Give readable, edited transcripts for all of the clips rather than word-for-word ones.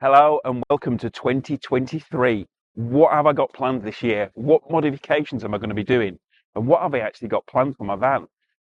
Hello and welcome to 2023. What have I got planned this year? What modifications am I going to be doing? And what have I actually got planned for my van?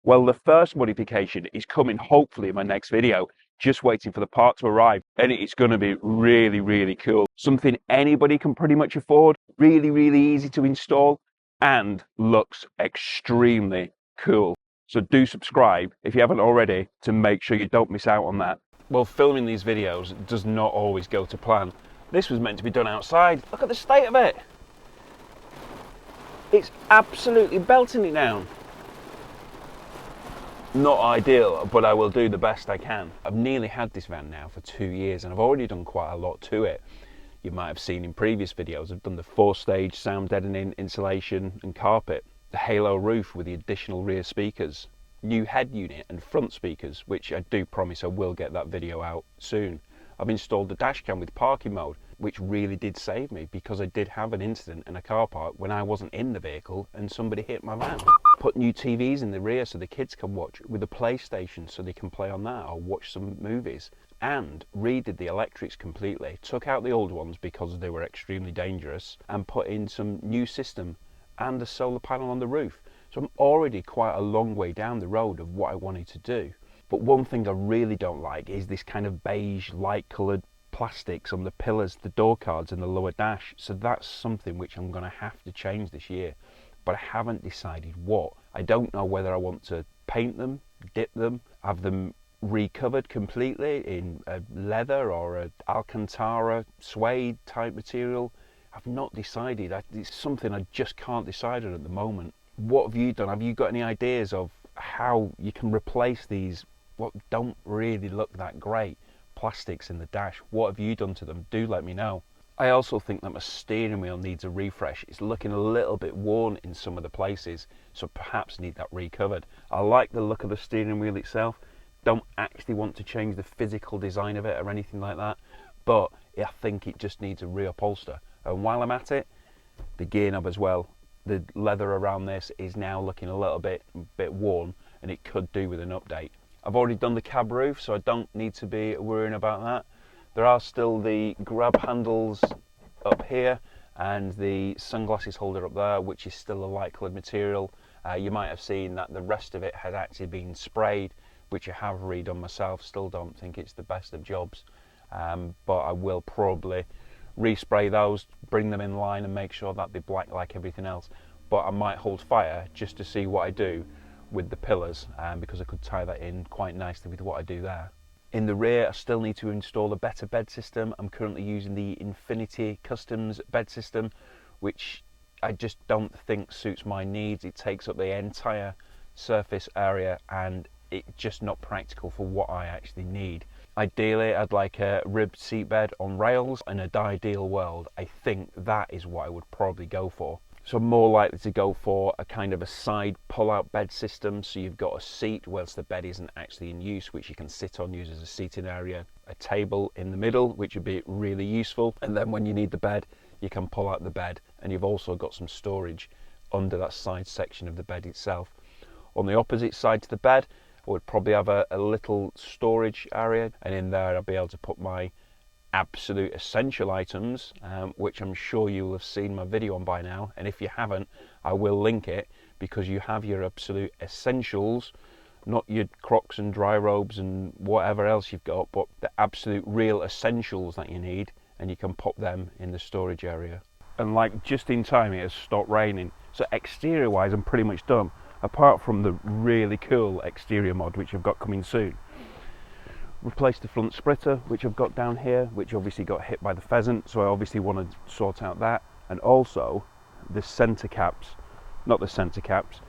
Well, the first modification is coming hopefully in my next video. Just waiting for the part to arrive, and it's going to be really cool. Something anybody can pretty much afford, really easy to install, and looks extremely cool. So do subscribe if you haven't already to make sure you don't miss out on that. Well, filming these videos does not always go to plan. This was meant to be done outside. Look at the state of it. It's absolutely belting it down. Not ideal, but I will do the best I can. I've nearly had this van now for 2 years and I've already done quite a lot to it. You might have seen in previous videos, I've done the 4-stage sound deadening, insulation and carpet, the halo roof with the additional rear speakers, new head unit and front speakers, which I do promise I will get that video out soon. I've installed the dash cam with parking mode, which really did save me because I did have an incident in a car park when I wasn't in the vehicle and somebody hit my van. Put new TVs in the rear so the kids can watch, with a PlayStation so they can play on that or watch some movies. And redid the electrics completely, took out the old ones because they were extremely dangerous and put in some new system and a solar panel on the roof. So I'm already quite a long way down the road of what I wanted to do. But one thing I really don't like is this kind of beige light coloured plastics on the pillars, the door cards and the lower dash. So that's something which I'm going to have to change this year. But I haven't decided what. I don't know whether I want to paint them, dip them, have them recovered completely in a leather or a Alcantara suede type material. I've not decided. It's something I just can't decide on at the moment. What have you done? Have you got any ideas of how you can replace these what don't really look that great plastics in the dash? What have you done to them? Do let me know. I also think that my steering wheel needs a refresh. It's looking a little bit worn in some of the places, so perhaps need that recovered. I like the look of the steering wheel itself. Don't actually want to change the physical design of it or anything like that, but I think it just needs a reupholster. And while I'm at it, the gear knob as well. The leather around this is now looking a little bit worn and it could do with an update. I've already done the cab roof, so I don't need to be worrying about that. There are still the grab handles up here and the sunglasses holder up there, which is still a light coloured material. You might have seen that the rest of it has actually been sprayed, which I have redone myself. Still don't think it's the best of jobs, but I will probably respray those, bring them in line and make sure that they're black like everything else. But I might hold fire just to see what I do with the pillars, because I could tie that in quite nicely with what I do there. In the rear I still need to install a better bed system. I'm currently using the Infinity Customs bed system, which I just don't think suits my needs. It takes up the entire surface area and it's just not practical for what I actually need. Ideally, I'd like a ribbed seatbed on rails. In an ideal world, I think that is what I would probably go for. So I'm more likely to go for a kind of a side pull-out bed system, so you've got a seat whilst the bed isn't actually in use, which you can sit on, use as a seating area, a table in the middle, which would be really useful, and then when you need the bed, you can pull out the bed, and you've also got some storage under that side section of the bed itself. On the opposite side to the bed, I would probably have a little storage area, and in there I'll be able to put my absolute essential items, which I'm sure you will have seen my video on by now, and if you haven't, I will link it, because you have your absolute essentials, not your Crocs and dry robes and whatever else you've got, but the absolute real essentials that you need, and you can pop them in the storage area. And like just in time it has stopped raining, so exterior wise I'm pretty much done, apart from the really cool exterior mod which I've got coming soon. Replaced the front splitter which I've got down here, which obviously got hit by the pheasant, so I obviously want to sort out that, and also the centre caps, not the centre caps,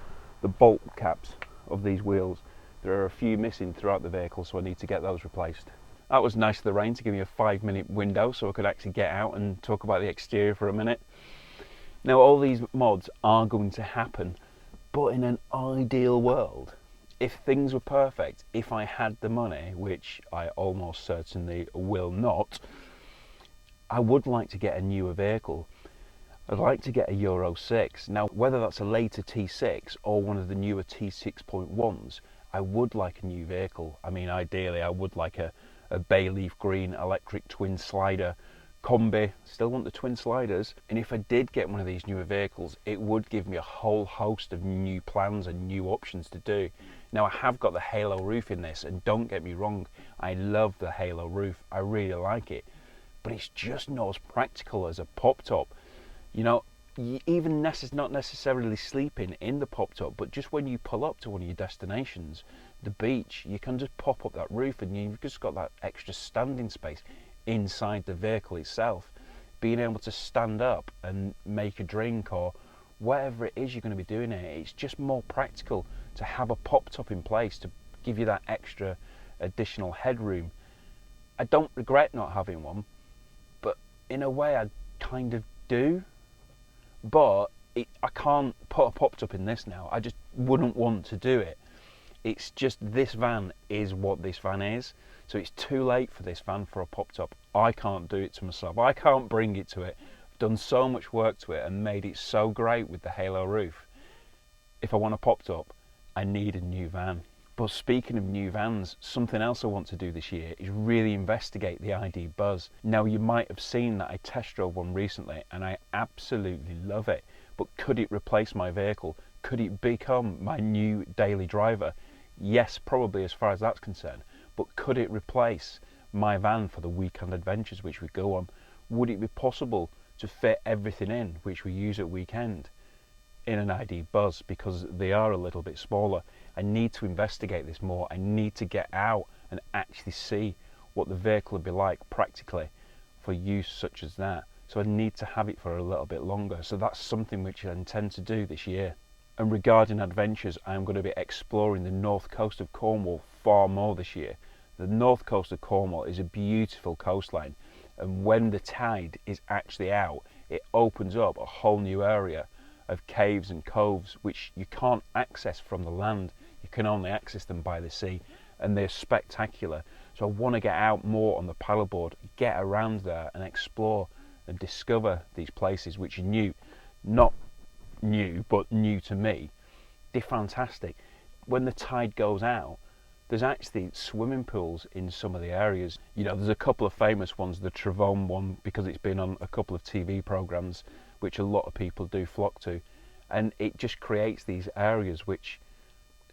the bolt caps of these wheels. There are a few missing throughout the vehicle, so I need to get those replaced. That was nice of the rain to give me a 5-minute window so I could actually get out and talk about the exterior for a minute. Now all these mods are going to happen, but in an ideal world, if things were perfect, if I had the money, which I almost certainly will not, I would like to get a newer vehicle. I'd like to get a Euro 6. Now, whether that's a later T6 or one of the newer T6.1s, I would like a new vehicle. I mean, ideally, I would like a a bay leaf green electric twin slider combi. Still want the twin sliders, and if I did get one of these newer vehicles, it would give me a whole host of new plans and new options to do. Now, I have got the halo roof in this, and don't get me wrong, I love the halo roof, I really like it, but it's just not as practical as a pop top. You know, even not necessarily sleeping in the pop top, but just when you pull up to one of your destinations, the beach, you can just pop up that roof and you've just got that extra standing space inside the vehicle itself. Being able to stand up and make a drink or whatever it is you're going to be doing here, it's just more practical to have a pop top in place to give you that extra additional headroom. I don't regret not having one, but in a way I kind of do. But I can't put a pop top in this now. I just wouldn't want to do it. It's just, this van is what this van is. So it's too late for this van for a pop top. I can't do it to myself. I can't bring it to it. I've done so much work to it and made it so great with the halo roof. If I want a pop top, I need a new van. But speaking of new vans, something else I want to do this year is really investigate the ID Buzz. Now, you might have seen that I test drove one recently and I absolutely love it. But could it replace my vehicle? Could it become my new daily driver? Yes, probably as far as that's concerned. But could it replace my van for the weekend adventures which we go on? Would it be possible to fit everything in which we use at weekend in an ID Buzz, because they are a little bit smaller? I need to investigate this more. I need to get out and actually see what the vehicle would be like practically for use such as that. So I need to have it for a little bit longer. So that's something which I intend to do this year. And regarding adventures, I'm going to be exploring the north coast of Cornwall far more this year. The north coast of Cornwall is a beautiful coastline, and when the tide is actually out, it opens up a whole new area of caves and coves which you can't access from the land. You can only access them by the sea, and they're spectacular. So I want to get out more on the paddleboard, get around there and explore and discover these places which are new. Not new, but new to me. They're fantastic. When the tide goes out, there's actually swimming pools in some of the areas. You know, there's a couple of famous ones, the Travone one, because it's been on a couple of TV programs, which a lot of people do flock to. And it just creates these areas which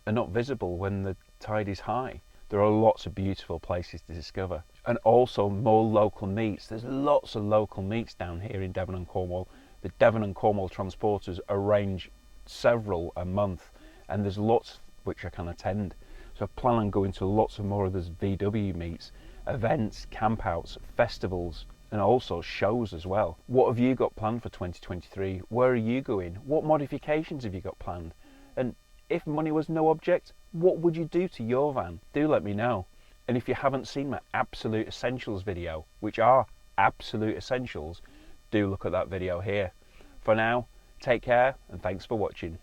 are not visible when the tide is high. There are lots of beautiful places to discover. And also more local meets. There's lots of local meets down here in Devon and Cornwall. The Devon and Cornwall transporters arrange several a month, and there's lots which I can attend. So I plan on going to lots of more of those VW meets, events, campouts, festivals, and also shows as well. What have you got planned for 2023? Where are you going? What modifications have you got planned? And if money was no object, what would you do to your van? Do let me know. And if you haven't seen my Absolute Essentials video, which are absolute essentials, do look at that video here. For now, take care and thanks for watching.